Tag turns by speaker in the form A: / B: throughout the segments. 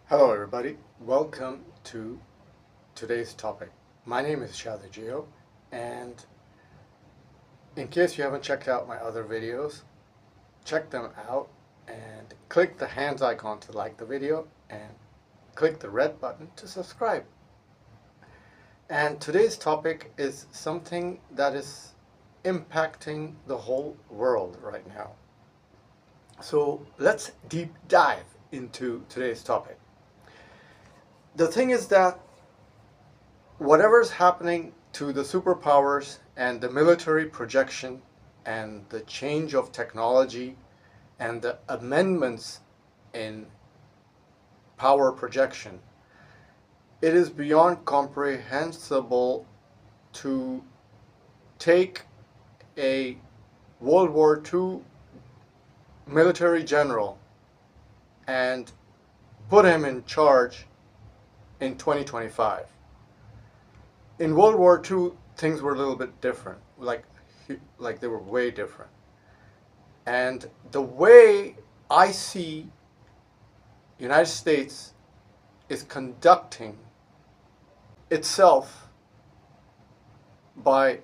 A: Hello everybody, welcome to today's topic. My name is Shadajio, and in case you haven't checked out my other videos, check them out and click the hands icon to like the video and click the red button to subscribe. And today's topic is something that is impacting the whole world right now. So let's deep dive into today's topic. The thing is that whatever's happening to the superpowers and the military projection and the change of technology and the amendments in power projection, it is beyond comprehensible to take a World War II military general and put him in charge in 2025. In World War II, things were a little bit different, like they were way different. And the way I see United States is conducting itself by,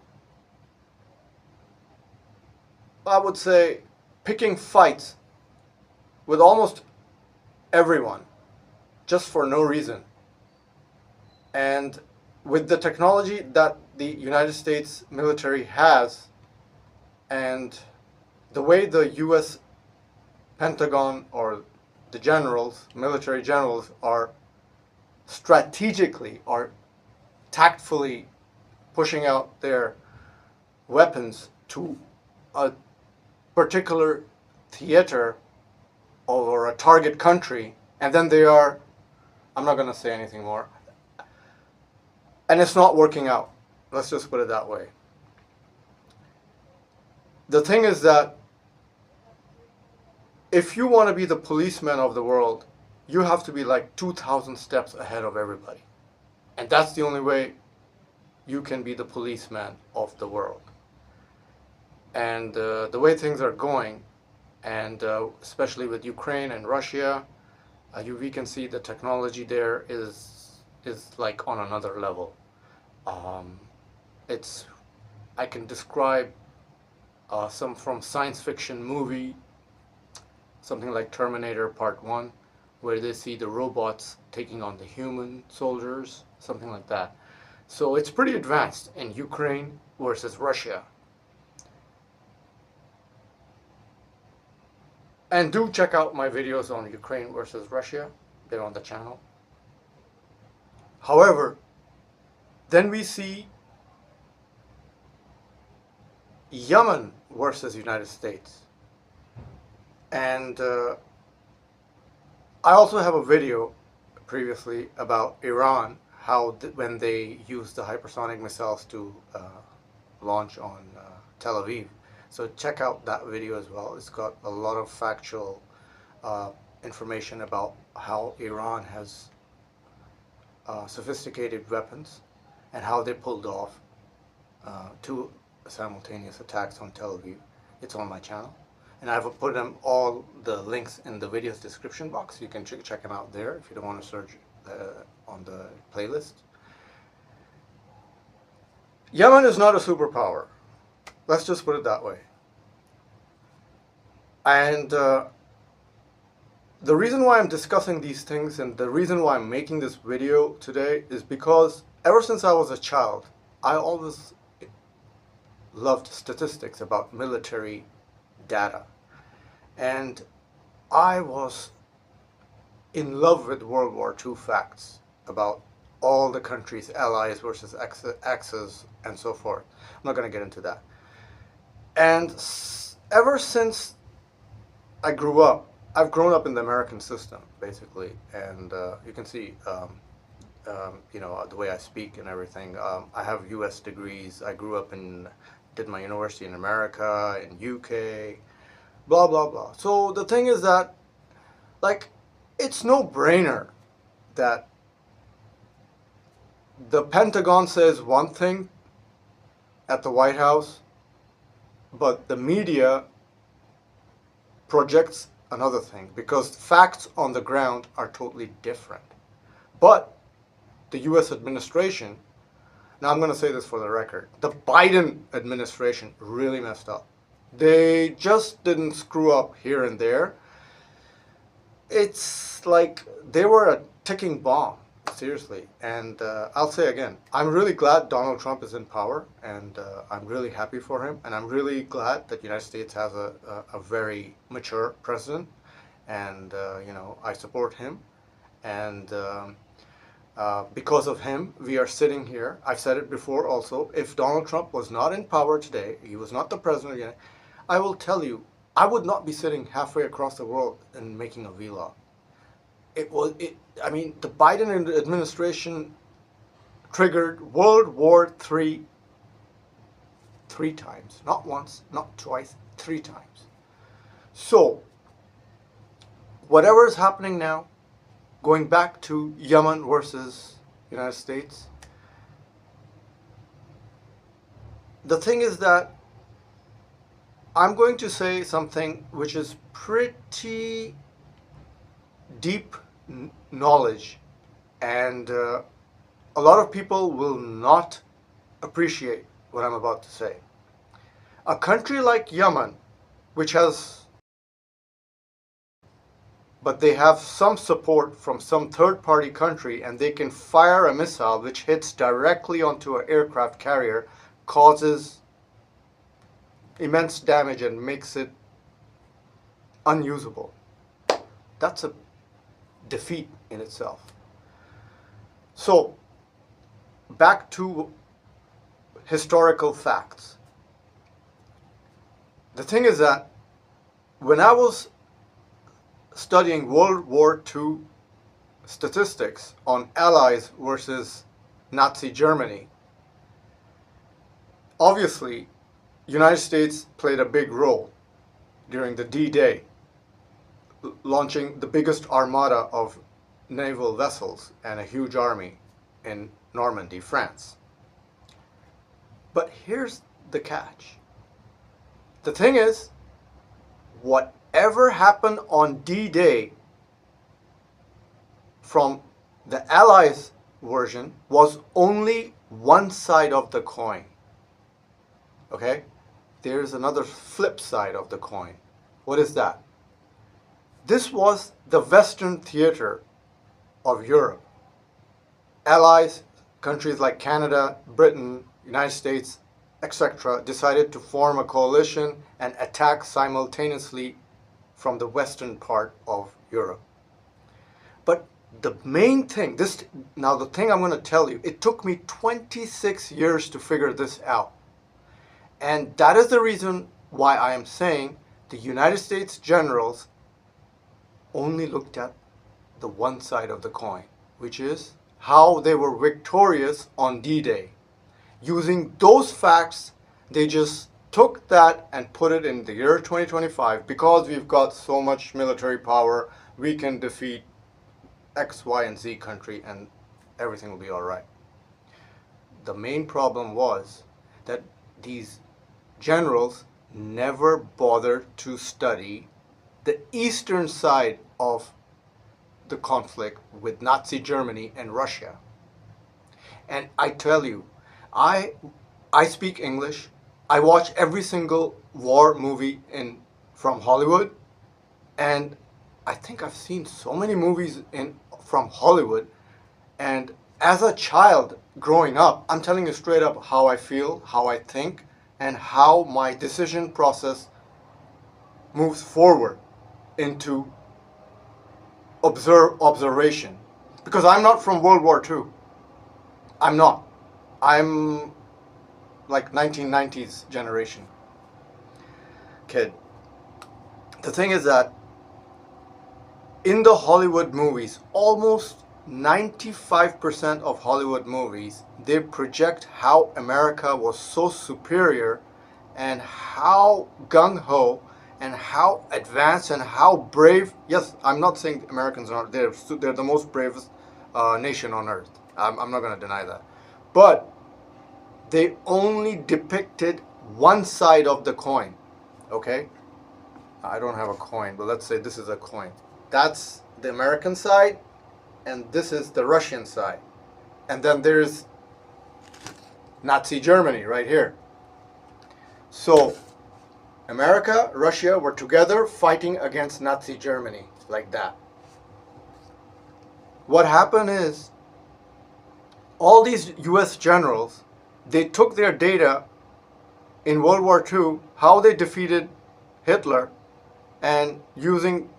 A: I would say, picking fights with almost everyone just for no reason. And with the technology that the United States military has, and the way the US Pentagon or the generals, military generals, are strategically or tactfully pushing out their weapons to a particular theater or a target country, and then they are, I'm not going to say anything more, and it's not working out. Let's just put it that way. The thing is that if you want to be the policeman of the world, you have to be like 2,000 steps ahead of everybody. And that's the only way you can be the policeman of the world. And the way things are going, and especially with Ukraine and Russia, we can see the technology there is like on another level. I can describe some from science fiction movie, something like Terminator Part 1, where they see the robots taking on the human soldiers, something like that. So it's pretty advanced in Ukraine versus Russia. And do check out my videos on Ukraine versus Russia. They're on the channel. However, then we see Yemen versus United States. And I also have a video previously about Iran, how when they used the hypersonic missiles to launch on Tel Aviv. So check out that video as well. It's got a lot of factual information about how Iran has sophisticated weapons and how they pulled off two simultaneous attacks on Tel Aviv. It's on my channel. And I've put them all the links in the video's description box. You can check them out there if you don't want to search on the playlist. Yemen is not a superpower. Let's just put it that way. And the reason why I'm discussing these things and the reason why I'm making this video today is because ever since I was a child, I always loved statistics about military data. And I was in love with World War II facts about all the countries, allies versus Axis, and so forth. I'm not going to get into that. And ever since I grew up, I've grown up in the American system, basically. And you can see, you know, the way I speak and everything. I have U.S. degrees. I grew up did my university in America, in UK, blah, blah, blah. So the thing is that, like, it's no brainer that the Pentagon says one thing at the White House, but the media projects another thing, because facts on the ground are totally different. But the US administration, now I'm going to say this for the record, the Biden administration really messed up. They just didn't screw up here and there. It's like they were a ticking bomb, seriously. And I'll say again, I'm really glad Donald Trump is in power, and I'm really happy for him. And I'm really glad that the United States has a very mature president. And, I support him. And because of him, we are sitting here. I've said it before also. If Donald Trump was not in power today, he was not the president yet, I will tell you, I would not be sitting halfway across the world and making a vlog. The Biden administration triggered World War III 3 times. Not once, not twice, 3 times. So, whatever is happening now, going back to Yemen versus United States, the thing is that I'm going to say something which is pretty deep knowledge, and a lot of people will not appreciate what I'm about to say. A country like Yemen, which has, but they have some support from some third-party country, and they can fire a missile which hits directly onto an aircraft carrier, causes immense damage and makes it unusable. That's a defeat in itself. So, back to historical facts. The thing is that when I was studying World War II statistics on Allies versus Nazi Germany, obviously, United States played a big role during the D-Day, launching the biggest armada of naval vessels and a huge army in Normandy, France. But here's the catch. The thing is, whatever happened on D-Day from the Allies' version was only one side of the coin. Okay? There's another flip side of the coin. What is that? This was the Western theater of Europe. Allies, countries like Canada, Britain, United States, etc., decided to form a coalition and attack simultaneously from the western part of Europe. But the main thing, the thing I'm going to tell you, it took me 26 years to figure this out. And that is the reason why I am saying the United States generals only looked at the one side of the coin, which is how they were victorious on D-Day. Using those facts, they just took that and put it in the year 2025. Because we've got so much military power, we can defeat X, Y, and Z country and everything will be all right. The main problem was that these generals never bothered to study the eastern side of the conflict with Nazi Germany and Russia. And I tell you, I speak English. I watch every single war movie from Hollywood, and I think I've seen so many movies from Hollywood. And as a child growing up, I'm telling you straight up how I feel, how I think, and how my decision process moves forward into observation. Because I'm not from World War II. I'm not. I'm like 1990s generation kid. The thing is that in the Hollywood movies, almost 95% of Hollywood movies, they project how America was so superior and how gung-ho and how advanced and how brave. Yes, I'm not saying Americans are, they're the most bravest nation on earth. I'm not going to deny that. But they only depicted one side of the coin, okay? I don't have a coin, but let's say this is a coin. That's the American side, and this is the Russian side. And then there's Nazi Germany right here. So America, Russia were together fighting against Nazi Germany, like that. What happened is, all these US generals, they took their data in World War II, how they defeated Hitler, and using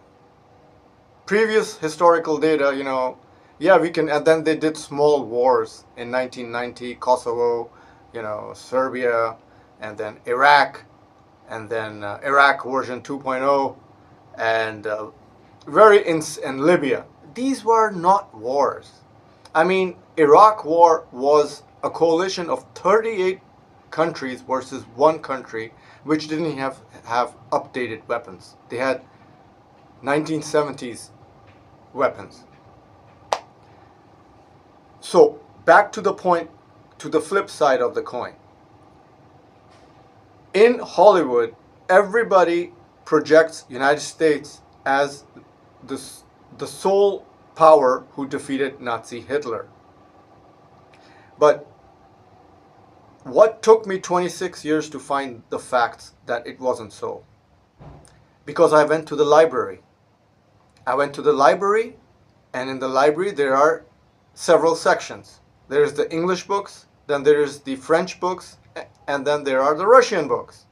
A: previous historical data, you know, yeah, we can, and then they did small wars in 1990, Kosovo, you know, Serbia, and then Iraq, and then Iraq version 2.0, and and Libya. These were not wars. I mean, Iraq war was a coalition of 38 countries versus one country which didn't have updated weapons. They had 1970s weapons. So back to the point, to the flip side of the coin. In Hollywood, everybody projects United States as the sole power who defeated Nazi Hitler. But what took me 26 years to find the facts that it wasn't so? Because I went to the library. I went to the library, and in the library there are several sections. There's the English books, then there is the French books, and then there are the Russian books.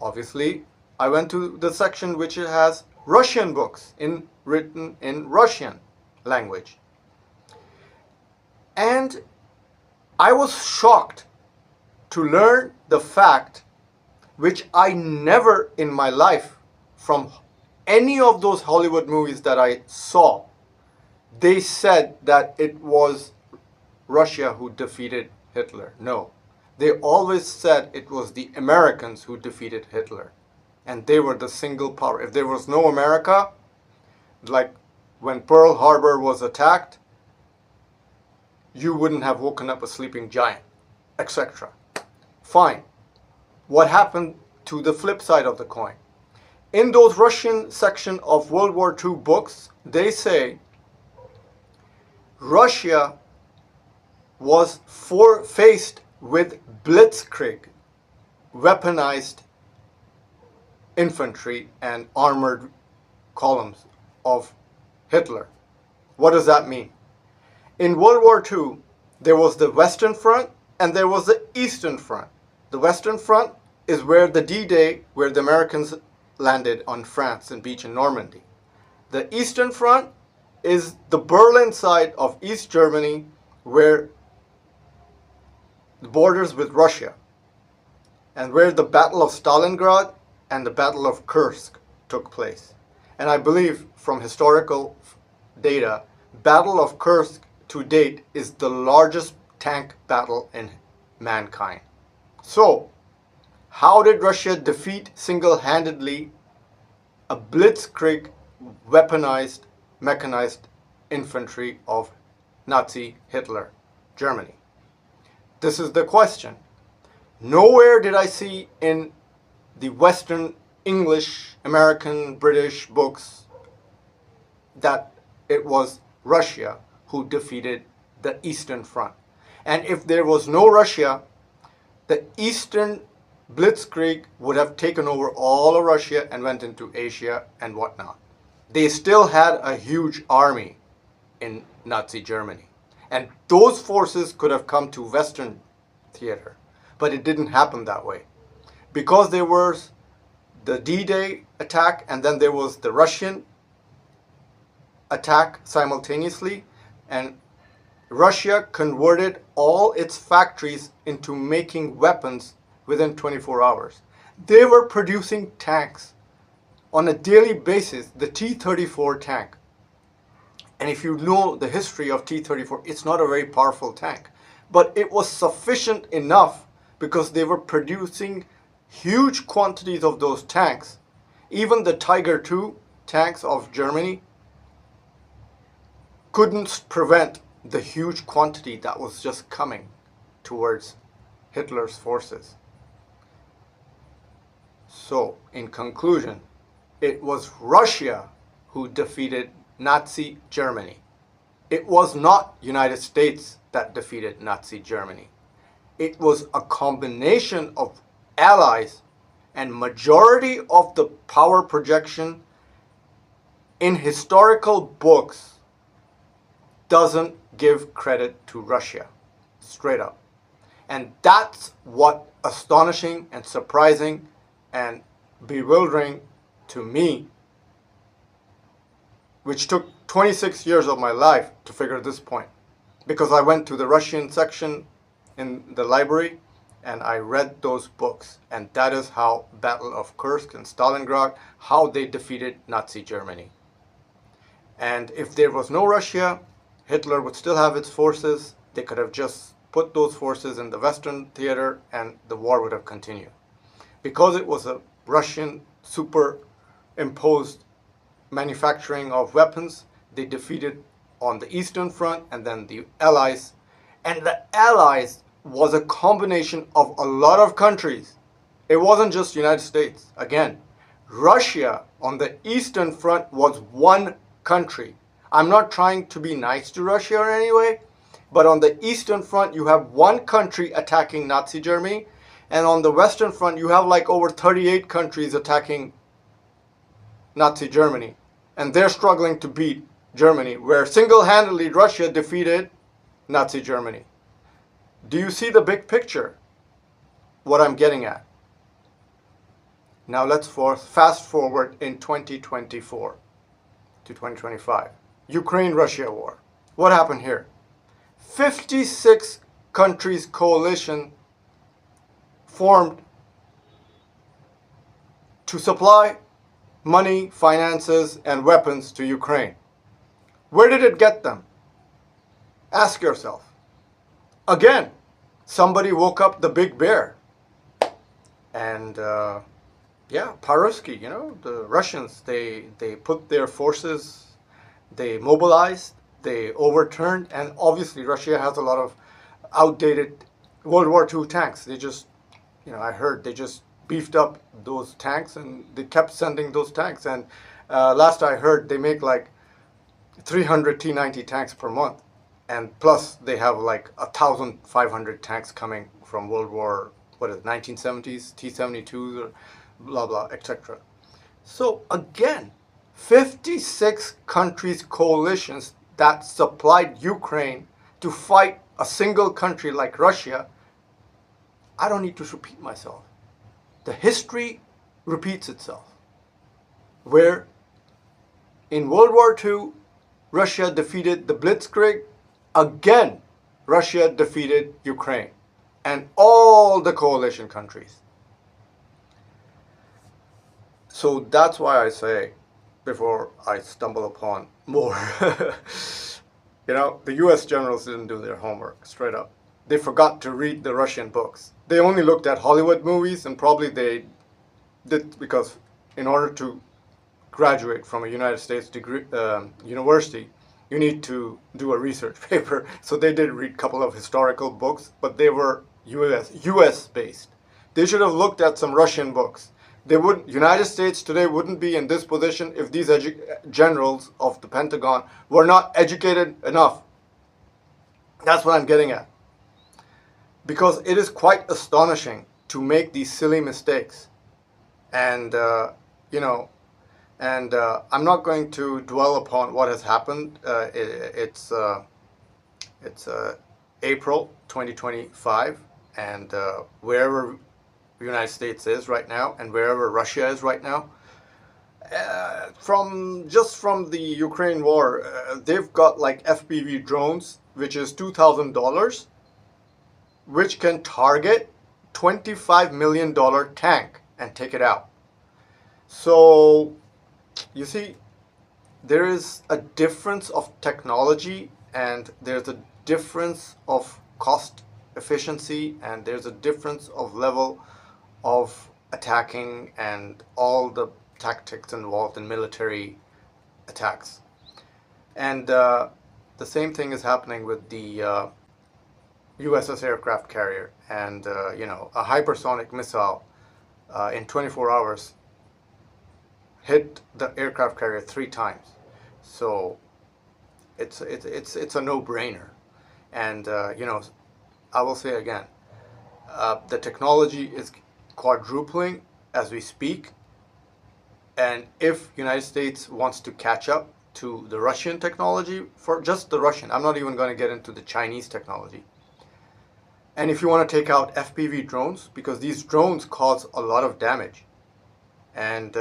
A: Obviously, I went to the section which has Russian books written in Russian language. And I was shocked to learn the fact which I never in my life, from any of those Hollywood movies that I saw, they said that it was Russia who defeated Hitler. No. They always said it was the Americans who defeated Hitler. And they were the single power. If there was no America, like when Pearl Harbor was attacked, you wouldn't have woken up a sleeping giant, etc. Fine. What happened to the flip side of the coin? In those Russian section of World War II books, they say Russia was faced with blitzkrieg, weaponized infantry and armored columns of Hitler. What does that mean? In World War II, there was the Western Front and there was the Eastern Front. The Western Front is where the D-Day, where the Americans landed on France and beach in Normandy. The Eastern Front is the Berlin side of East Germany, where the borders with Russia, and where the Battle of Stalingrad and the Battle of Kursk took place. And I believe from historical data, Battle of Kursk to date is the largest tank battle in mankind. So, how did Russia defeat single-handedly a blitzkrieg weaponized, mechanized infantry of Nazi Hitler Germany? This is the question. Nowhere did I see in the Western English, American, British books that it was Russia who defeated the Eastern Front. And if there was no Russia, the Eastern Blitzkrieg would have taken over all of Russia and went into Asia and whatnot. They still had a huge army in Nazi Germany. And those forces could have come to Western theater. But it didn't happen that way. Because there was the D-Day attack and then there was the Russian attack simultaneously, and Russia converted all its factories into making weapons within 24 hours. They were producing tanks on a daily basis, the T-34 tank. And if you know the history of T-34, it's not a very powerful tank. But it was sufficient enough because they were producing huge quantities of those tanks. Even the Tiger II tanks of Germany couldn't prevent the huge quantity that was just coming towards Hitler's forces. So, in conclusion, It was Russia who defeated Nazi Germany. It was not United States that defeated Nazi Germany. It was a combination of allies, and majority of the power projection in historical books doesn't give credit to Russia, straight up. And that's what astonishing and surprising and bewildering to me, which took 26 years of my life to figure this point. Because I went to the Russian section in the library and I read those books. And that is how Battle of Kursk and Stalingrad, how they defeated Nazi Germany. And if there was no Russia, Hitler would still have its forces. They could have just put those forces in the Western theater and the war would have continued. Because it was a Russian superimposed manufacturing of weapons, they defeated on the Eastern Front and then the Allies. And the Allies was a combination of a lot of countries. It wasn't just United States. Again, Russia on the Eastern Front was one country. I'm not trying to be nice to Russia in any way, but on the Eastern Front you have one country attacking Nazi Germany, and on the Western Front you have like over 38 countries attacking Nazi Germany, and they're struggling to beat Germany, where single-handedly Russia defeated Nazi Germany. Do you see the big picture? What I'm getting at? Now let's fast forward in 2024 to 2025. Ukraine-Russia war. What happened here? 56 countries coalition formed to supply money, finances, and weapons to Ukraine. Where did it get them? Ask yourself. Again, somebody woke up the big bear. And Paruski, the Russians, they put their forces, they mobilized, they overturned, and obviously Russia has a lot of outdated World War II tanks. They just, I heard they just beefed up those tanks and they kept sending those tanks. And last I heard, they make like 300 T-90 tanks per month. And plus they have like 1,500 tanks coming from World War, 1970s, T-72s, or blah, blah, etc. So again, 56 countries, coalitions that supplied Ukraine to fight a single country like Russia. I don't need to repeat myself. The history repeats itself. Where in World War II, Russia defeated the Blitzkrieg. Again, Russia defeated Ukraine and all the coalition countries. So that's why I say, before I stumble upon more, the US generals didn't do their homework, straight up. They forgot to read the Russian books. They only looked at Hollywood movies, and probably they did because in order to graduate from a United States degree, university, you need to do a research paper. So they did read a couple of historical books, but they were US based. They should have looked at some Russian books. United States today wouldn't be in this position if these generals of the Pentagon were not educated enough. That's what I'm getting at. Because it is quite astonishing to make these silly mistakes. And, I'm not going to dwell upon what has happened. It's April 2025, and wherever the United States is right now and wherever Russia is right now, from the Ukraine war, they've got like FPV drones, which is $2,000, which can target $25 million tank and take it out. So you see, there is a difference of technology, and there's a difference of cost efficiency, and there's a difference of level of attacking and all the tactics involved in military attacks. And the same thing is happening with the USS aircraft carrier, and a hypersonic missile in 24 hours hit the aircraft carrier 3 times. So it's a no-brainer. And I will say again, the technology is quadrupling as we speak. And if United States wants to catch up to the Russian technology, for just the Russian, I'm not even going to get into the Chinese technology. And if you want to take out FPV drones, because these drones cause a lot of damage, and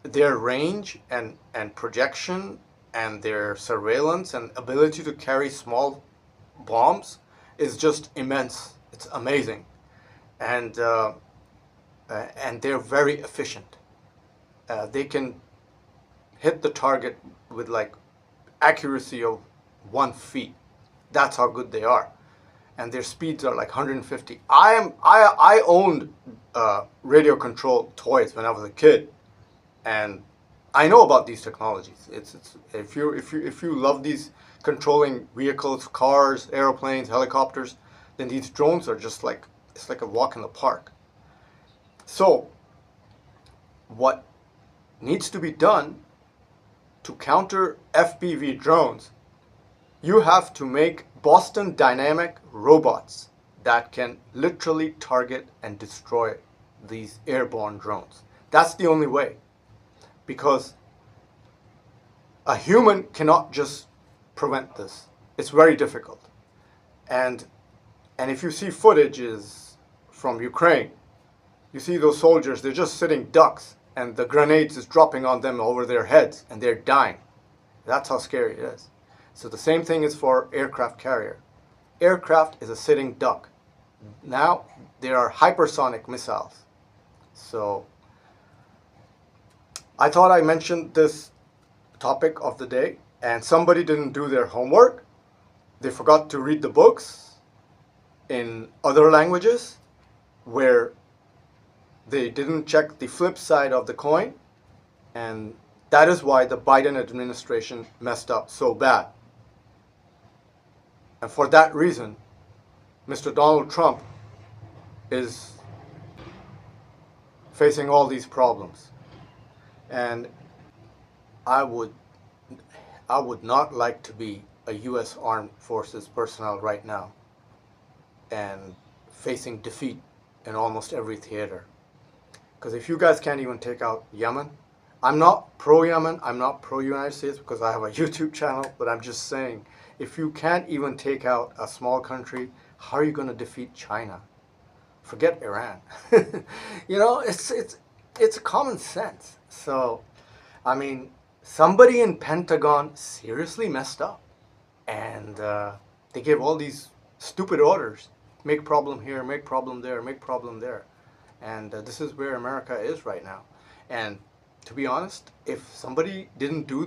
A: their range and projection and their surveillance and ability to carry small bombs is just immense. It's amazing. And they're very efficient. They can hit the target with like accuracy of 1 feet. That's how good they are. And their speeds are like 150. I owned radio control toys when I was a kid, and I know about these technologies. It's if you love these controlling vehicles, cars, airplanes, helicopters, then these drones are just like, it's like a walk in the park. So what needs to be done to counter FPV drones, you have to make Boston Dynamic robots that can literally target and destroy these airborne drones. That's the only way, because a human cannot just prevent this. It's very difficult. And if you see footages from Ukraine, you see those soldiers, they're just sitting ducks, and the grenades is dropping on them over their heads, and they're dying. That's how scary it is. So the same thing is for aircraft carrier. Aircraft is a sitting duck. Now there are hypersonic missiles. So I thought I mentioned this topic of the day, and somebody didn't do their homework. They forgot to read the books in other languages, where they didn't check the flip side of the coin, and that is why the Biden administration messed up so bad. And for that reason, Mr. Donald Trump is facing all these problems. And I would not like to be a U.S. Armed Forces personnel right now and facing defeat in almost every theater. Because if you guys can't even take out Yemen, I'm not pro-Yemen, I'm not pro-United States because I have a YouTube channel, but I'm just saying, if you can't even take out a small country, how are you going to defeat China? Forget Iran. You know, it's common sense. So, I mean, somebody in Pentagon seriously messed up. And they gave all these stupid orders. Make problem here, make problem there, make problem there. And this is where America is right now. And to be honest, if somebody didn't do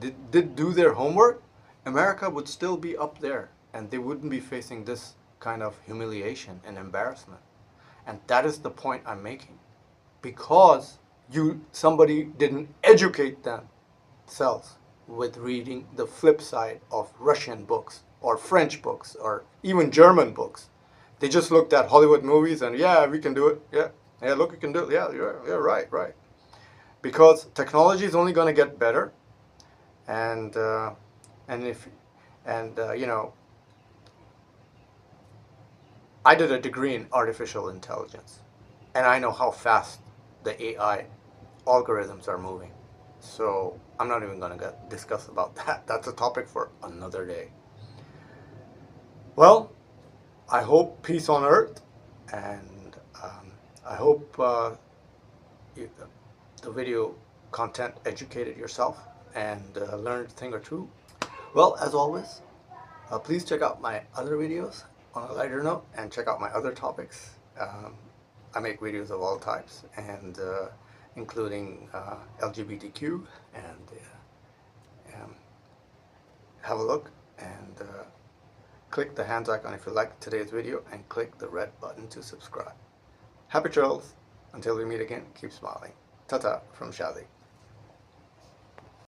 A: did do their homework, America would still be up there, and they wouldn't be facing this kind of humiliation and embarrassment. And that is the point I'm making. Because somebody didn't educate themselves with reading the flip side of Russian books or French books or even German books. They just looked at Hollywood movies and, yeah, we can do it. Yeah, look, we can do it. Yeah, you're right. Because technology is only going to get better, and you know, I did a degree in artificial intelligence, and I know how fast the AI algorithms are moving. So I'm not even going to discuss about that. That's a topic for another day. Well, I hope peace on earth, and I hope the video content educated yourself and learned a thing or two. Well, as always, please check out my other videos on a lighter note, and check out my other topics. I make videos of all types, and including LGBTQ, and have a look, and click the hands icon if you like today's video, and click the red button to subscribe. Happy trails. Until we meet again, keep smiling. Ta-ta from Shadi.